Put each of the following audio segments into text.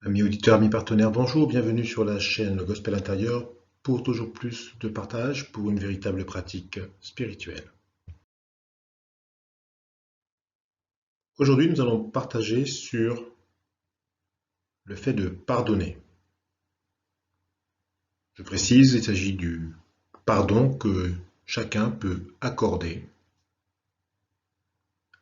Amis auditeurs, amis partenaires, bonjour, bienvenue sur la chaîne Le Gospel Intérieur pour toujours plus de partage pour une véritable pratique spirituelle. Aujourd'hui, nous allons partager sur le fait de pardonner. Je précise, il s'agit du pardon que chacun peut accorder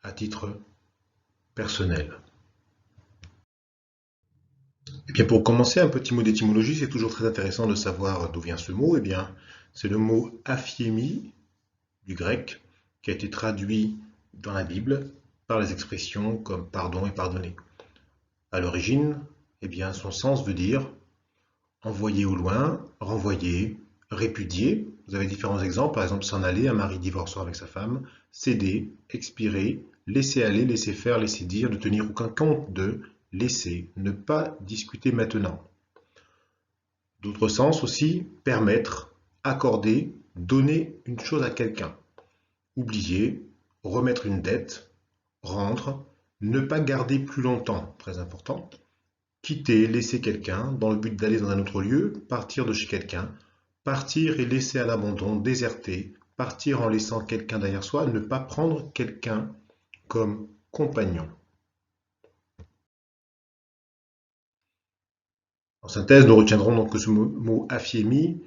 à titre personnel. Eh bien, pour commencer, un petit mot d'étymologie, c'est toujours très intéressant de savoir d'où vient ce mot. Eh bien, c'est le mot aphiémie du grec qui a été traduit dans la Bible par les expressions comme pardon et pardonner. À l'origine, eh bien, son sens veut dire envoyer au loin, renvoyer, répudier. Vous avez différents exemples, par exemple s'en aller, un mari divorçant avec sa femme, céder, expirer, laisser aller, laisser faire, laisser dire, ne tenir aucun compte de, laisser, ne pas discuter maintenant. D'autres sens aussi, permettre, accorder, donner une chose à quelqu'un. Oublier, remettre une dette, rendre, ne pas garder plus longtemps, très important, quitter, laisser quelqu'un dans le but d'aller dans un autre lieu, partir de chez quelqu'un, partir et laisser à l'abandon, déserter, partir en laissant quelqu'un derrière soi, ne pas prendre quelqu'un comme compagnon. En synthèse, nous retiendrons donc que ce mot aphiémie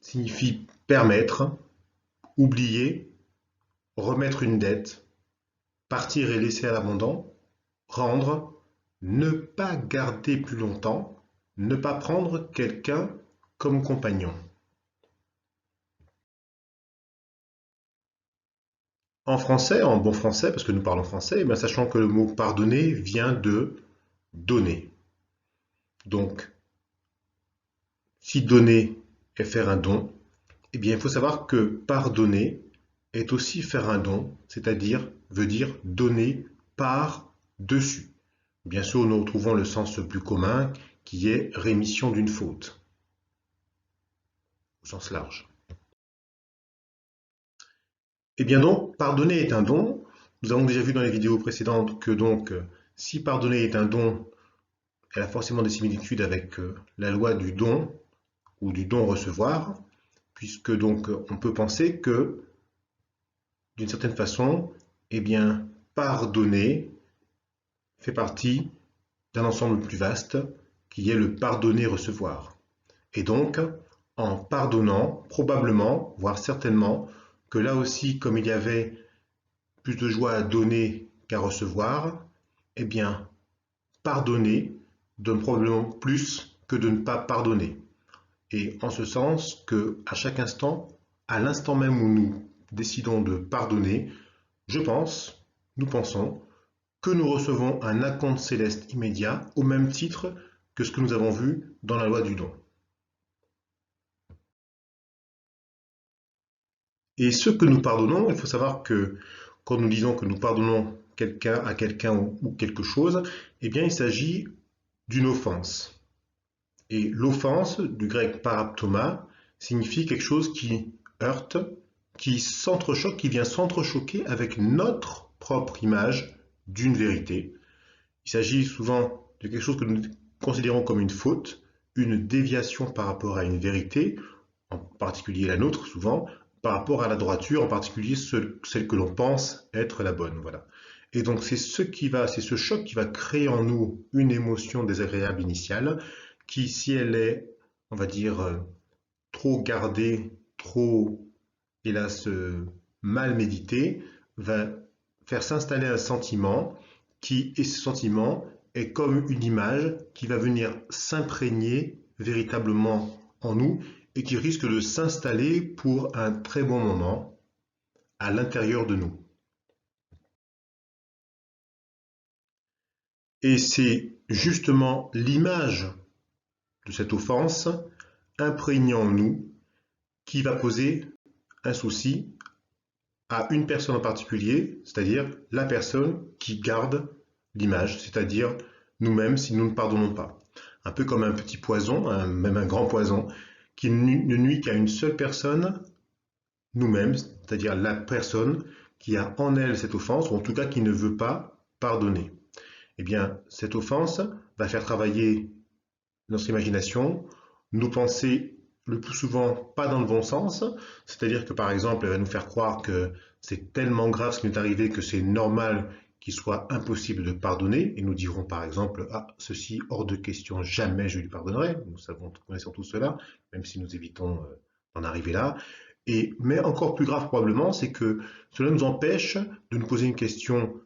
signifie permettre, oublier, remettre une dette, partir et laisser à l'abandon, rendre, ne pas garder plus longtemps, ne pas prendre quelqu'un comme compagnon. En français, en bon français, parce que nous parlons français, eh sachant que le mot pardonner vient de donner. Donc, si donner est faire un don, eh bien, il faut savoir que pardonner est aussi faire un don, c'est-à-dire veut dire donner par-dessus. Bien sûr, nous retrouvons le sens le plus commun qui est rémission d'une faute, au sens large. Eh bien donc, pardonner est un don. Nous avons déjà vu dans les vidéos précédentes que donc, si pardonner est un don, elle a forcément des similitudes avec la loi du don ou du don-recevoir, puisque donc on peut penser que, d'une certaine façon, eh bien, pardonner fait partie d'un ensemble plus vaste qui est le pardonner-recevoir. Et donc, en pardonnant, probablement, voire certainement, que là aussi, comme il y avait plus de joie à donner qu'à recevoir, eh bien, pardonner donne probablement plus que de ne pas pardonner. Et en ce sens que, à chaque instant, à l'instant même où nous décidons de pardonner, je pense, nous pensons, que nous recevons un acompte céleste immédiat au même titre que ce que nous avons vu dans la loi du don. Et ce que nous pardonnons, il faut savoir que quand nous disons que nous pardonnons à quelqu'un ou quelque chose, eh bien il s'agit d'une offense. Et l'offense, du grec paraptoma, signifie quelque chose qui heurte, qui s'entrechoque, qui vient s'entrechoquer avec notre propre image d'une vérité. Il s'agit souvent de quelque chose que nous considérons comme une faute, une déviation par rapport à une vérité, en particulier la nôtre souvent, par rapport à la droiture, en particulier celle que l'on pense être la bonne. Voilà. Et donc c'est ce choc qui va créer en nous une émotion désagréable initiale, qui si elle est, on va dire, trop gardée, trop, hélas, mal méditée, va faire s'installer un sentiment et ce sentiment est comme une image qui va venir s'imprégner véritablement en nous et qui risque de s'installer pour un très bon moment à l'intérieur de nous. Et c'est justement l'image de cette offense imprégnée en nous qui va poser un souci à une personne en particulier, c'est-à-dire la personne qui garde l'image, c'est-à-dire nous-mêmes si nous ne pardonnons pas. Un peu comme un petit poison, même un grand poison, qui ne nuit qu'à une seule personne, nous-mêmes, c'est-à-dire la personne qui a en elle cette offense, ou en tout cas qui ne veut pas pardonner. eh bien, cette offense va faire travailler notre imagination, nos pensées le plus souvent pas dans le bon sens, c'est-à-dire que par exemple, elle va nous faire croire que c'est tellement grave ce qui nous est arrivé que c'est normal qu'il soit impossible de pardonner, et nous dirons par exemple, ah, ceci hors de question, jamais je lui pardonnerai, nous savons, connaissons tout cela, même si nous évitons d'en arriver là, mais encore plus grave probablement, c'est que cela nous empêche de nous poser une question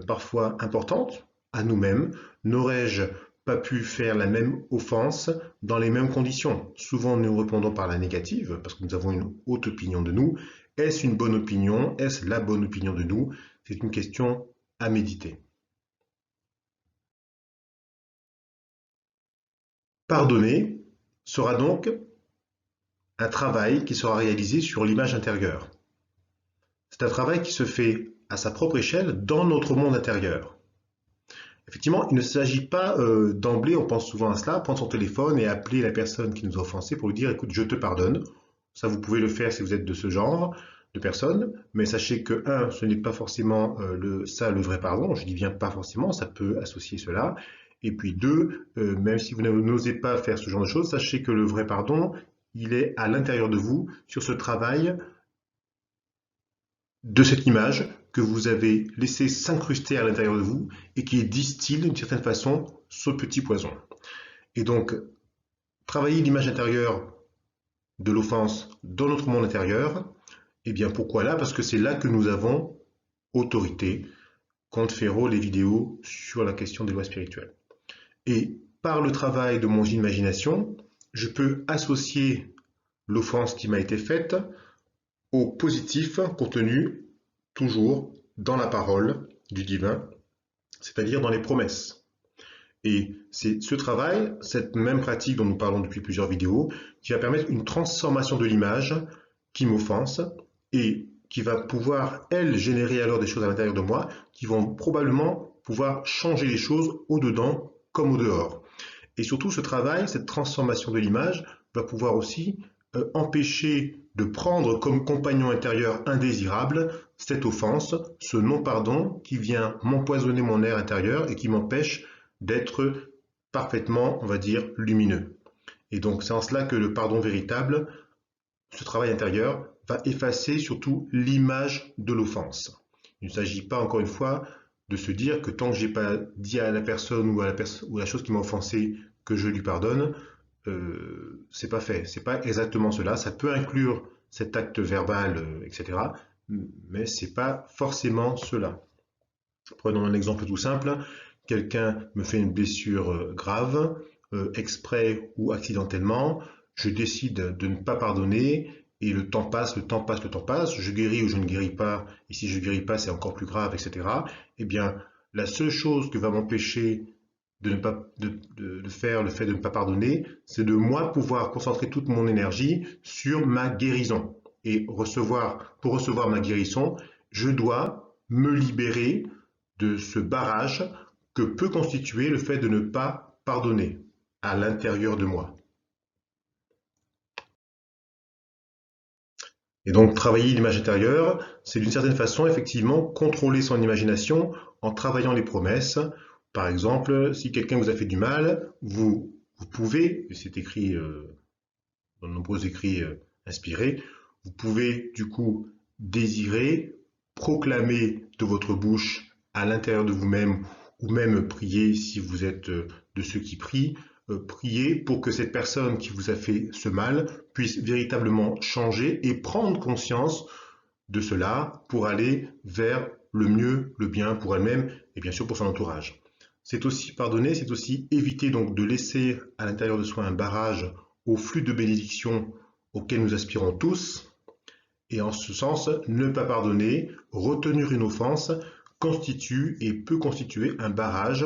parfois importante à nous-mêmes, n'aurais-je pas pu faire la même offense dans les mêmes conditions? Souvent, nous répondons par la négative, parce que nous avons une haute opinion de nous. Est-ce une bonne opinion? Est-ce la bonne opinion de nous? C'est une question à méditer. Pardonner sera donc un travail qui sera réalisé sur l'image intérieure. C'est un travail qui se fait à sa propre échelle dans notre monde intérieur. Effectivement, il ne s'agit pas d'emblée, on pense souvent à cela, prendre son téléphone et appeler la personne qui nous a offensé pour lui dire, écoute, je te pardonne. Ça, vous pouvez le faire si vous êtes de ce genre de personne, mais sachez que, un, ce n'est pas forcément le vrai pardon, je dis bien pas forcément, ça peut associer cela. Et puis deux, même si vous n'osez pas faire ce genre de choses, sachez que le vrai pardon, il est à l'intérieur de vous, sur ce travail de cette image que vous avez laissé s'incruster à l'intérieur de vous et qui distille d'une certaine façon ce petit poison. Et donc, travailler l'image intérieure de l'offense dans notre monde intérieur, eh bien pourquoi là? Parce que c'est là que nous avons autorité. Comte Ferraud, les vidéos sur la question des lois spirituelles. Et par le travail de mon imagination, je peux associer l'offense qui m'a été faite au positif contenu toujours dans la parole du divin, c'est-à-dire dans les promesses. Et c'est ce travail, cette même pratique dont nous parlons depuis plusieurs vidéos, qui va permettre une transformation de l'image qui m'offense et qui va pouvoir, elle, générer alors des choses à l'intérieur de moi qui vont probablement pouvoir changer les choses au-dedans comme au-dehors. Et surtout, ce travail, cette transformation de l'image, va pouvoir aussi empêcher de prendre comme compagnon intérieur indésirable cette offense, ce non-pardon qui vient m'empoisonner mon air intérieur et qui m'empêche d'être parfaitement, on va dire, lumineux. Et donc c'est en cela que le pardon véritable, ce travail intérieur, va effacer surtout l'image de l'offense. Il ne s'agit pas, encore une fois, de se dire que tant que je n'ai pas dit à la personne ou à la chose qui m'a offensé que je lui pardonne, c'est pas fait. C'est pas exactement cela. Ça peut inclure cet acte verbal, etc. Mais c'est pas forcément cela. Prenons un exemple tout simple. Quelqu'un me fait une blessure grave, exprès ou accidentellement. Je décide de ne pas pardonner et le temps passe, le temps passe, le temps passe. Je guéris ou je ne guéris pas. Et si je ne guéris pas, c'est encore plus grave, etc. Eh bien, la seule chose que va m'empêcher de ne pas de faire le fait de ne pas pardonner, c'est de moi pouvoir concentrer toute mon énergie sur ma guérison. Et pour recevoir ma guérison, je dois me libérer de ce barrage que peut constituer le fait de ne pas pardonner à l'intérieur de moi. Et donc travailler l'image intérieure, c'est d'une certaine façon effectivement contrôler son imagination en travaillant les promesses. Par exemple, si quelqu'un vous a fait du mal, vous pouvez, et c'est écrit dans de nombreux écrits inspirés, vous pouvez du coup désirer, proclamer de votre bouche à l'intérieur de vous-même, ou même prier si vous êtes de ceux qui prient, prier pour que cette personne qui vous a fait ce mal puisse véritablement changer et prendre conscience de cela pour aller vers le mieux, le bien pour elle-même et bien sûr pour son entourage. C'est aussi pardonner, c'est aussi éviter donc de laisser à l'intérieur de soi un barrage au flux de bénédictions auquel nous aspirons tous. Et en ce sens, ne pas pardonner, retenir une offense, constitue et peut constituer un barrage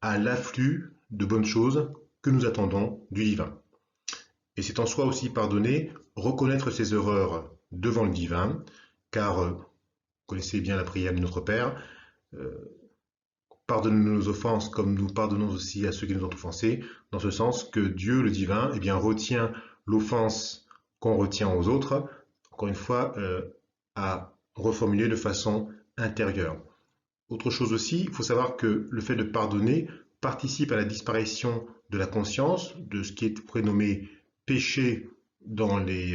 à l'afflux de bonnes choses que nous attendons du divin. Et c'est en soi aussi pardonner, reconnaître ses erreurs devant le divin, car vous connaissez bien la prière de notre Père, pardonne-nous nos offenses comme nous pardonnons aussi à ceux qui nous ont offensés, dans ce sens que Dieu, le divin, eh bien, retient l'offense qu'on retient aux autres, encore une fois, à reformuler de façon intérieure. Autre chose aussi, il faut savoir que le fait de pardonner participe à la disparition de la conscience, de ce qui est prénommé péché dans les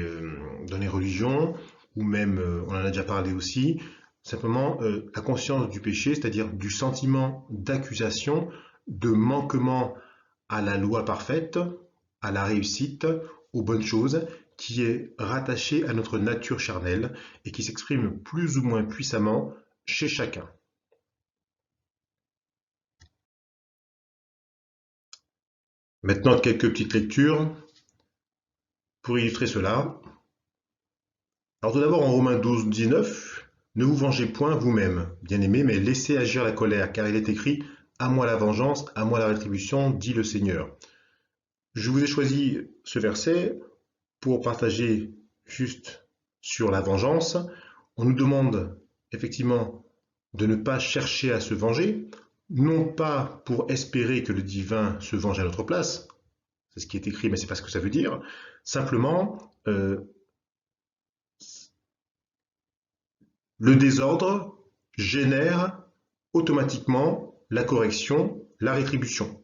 religions, ou même, on en a déjà parlé aussi, simplement la conscience du péché, c'est-à-dire du sentiment d'accusation, de manquement à la loi parfaite, à la réussite, aux bonnes choses, qui est rattaché à notre nature charnelle et qui s'exprime plus ou moins puissamment chez chacun. Maintenant, quelques petites lectures pour illustrer cela. Alors tout d'abord, en Romains 12, 19, ne vous vengez point vous-même, bien-aimés, mais laissez agir la colère, car il est écrit, à moi la vengeance, à moi la rétribution, dit le Seigneur. Je vous ai choisi ce verset pour partager juste sur la vengeance. On nous demande effectivement de ne pas chercher à se venger, non pas pour espérer que le divin se venge à notre place, c'est ce qui est écrit, mais c'est pas ce que ça veut dire. Simplement, le désordre génère automatiquement la correction, la rétribution.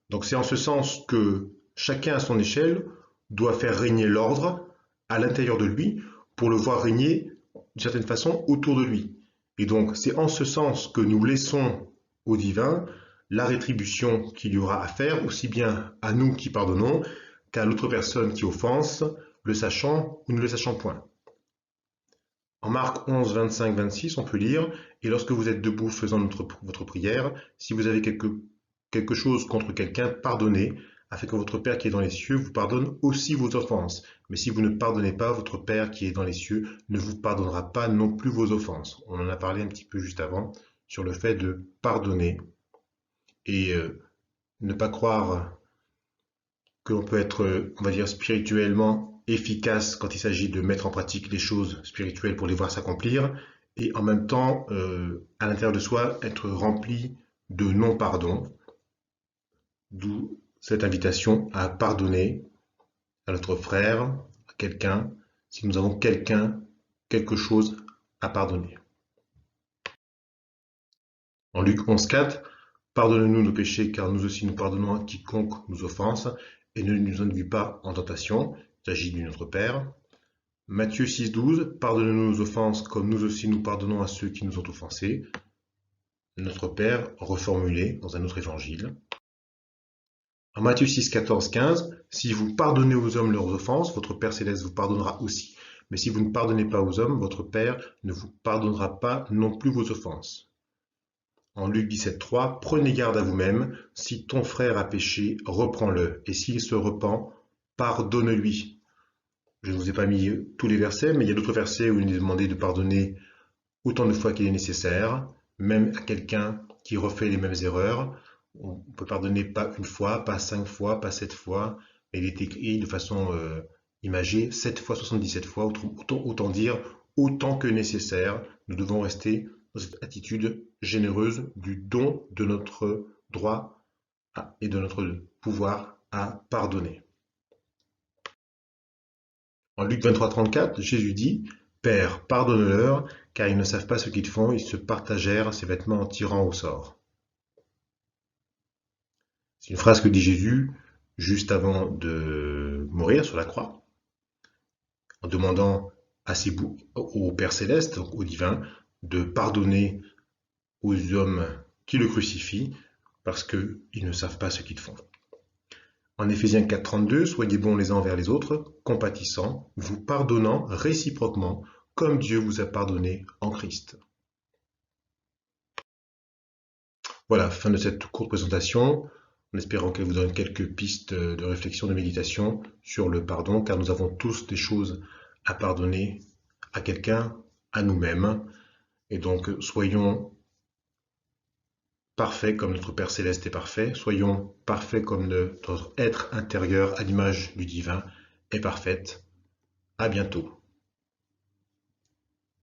Donc c'est en ce sens que chacun à son échelle doit faire régner l'ordre à l'intérieur de lui pour le voir régner d'une certaine façon autour de lui. Et donc c'est en ce sens que nous laissons au divin la rétribution qu'il y aura à faire, aussi bien à nous qui pardonnons qu'à l'autre personne qui offense, le sachant ou ne le sachant point. En Marc 11, 25, 26, on peut lire « Et lorsque vous êtes debout faisant votre prière, si vous avez quelque chose contre quelqu'un, pardonnez, afin que votre Père qui est dans les cieux vous pardonne aussi vos offenses. Mais si vous ne pardonnez pas, votre Père qui est dans les cieux ne vous pardonnera pas non plus vos offenses. » On en a parlé un petit peu juste avant sur le fait de pardonner et ne pas croire que l'on peut être, on va dire, spirituellement efficace quand il s'agit de mettre en pratique les choses spirituelles pour les voir s'accomplir, et en même temps, à l'intérieur de soi, être rempli de non-pardon, d'où cette invitation à pardonner à notre frère, à quelqu'un, si nous avons quelque chose à pardonner. En Luc 11,4, pardonne-nous nos péchés, car nous aussi nous pardonnons à quiconque nous offense, et ne nous induis pas en tentation. Il s'agit de notre Père. Matthieu 6,12, pardonne-nous nos offenses, comme nous aussi nous pardonnons à ceux qui nous ont offensés. Notre Père, reformulé dans un autre évangile. En Matthieu 6, 14, 15, si vous pardonnez aux hommes leurs offenses, votre Père céleste vous pardonnera aussi. Mais si vous ne pardonnez pas aux hommes, votre Père ne vous pardonnera pas non plus vos offenses. En Luc 17, 3, prenez garde à vous-même, si ton frère a péché, reprends-le, et s'il se repent, pardonne-lui. Je ne vous ai pas mis tous les versets, mais il y a d'autres versets où il est demandé de pardonner autant de fois qu'il est nécessaire, même à quelqu'un qui refait les mêmes erreurs. On peut pardonner pas une fois, pas 5 fois, pas 7 fois, mais il est écrit de façon imagée 7 fois, 77 fois, autant dire autant que nécessaire. Nous devons rester dans cette attitude généreuse du don de notre droit et de notre pouvoir à pardonner. En Luc 23, 34, Jésus dit « Père, pardonne-leur, car ils ne savent pas ce qu'ils font, ils se partagèrent ses vêtements en tirant au sort. » C'est une phrase que dit Jésus juste avant de mourir sur la croix, en demandant au Père Céleste, au divin, de pardonner aux hommes qui le crucifient, parce qu'ils ne savent pas ce qu'ils font. En Éphésiens 4, 32, soyez bons les uns envers les autres, compatissants, vous pardonnant réciproquement, comme Dieu vous a pardonné en Christ. Voilà, fin de cette courte présentation, en espérant qu'elle vous donne quelques pistes de réflexion, de méditation sur le pardon, car nous avons tous des choses à pardonner à quelqu'un, à nous-mêmes, et donc soyons parfaits comme notre Père Céleste est parfait, soyons parfaits comme notre être intérieur à l'image du divin est parfaite. À bientôt.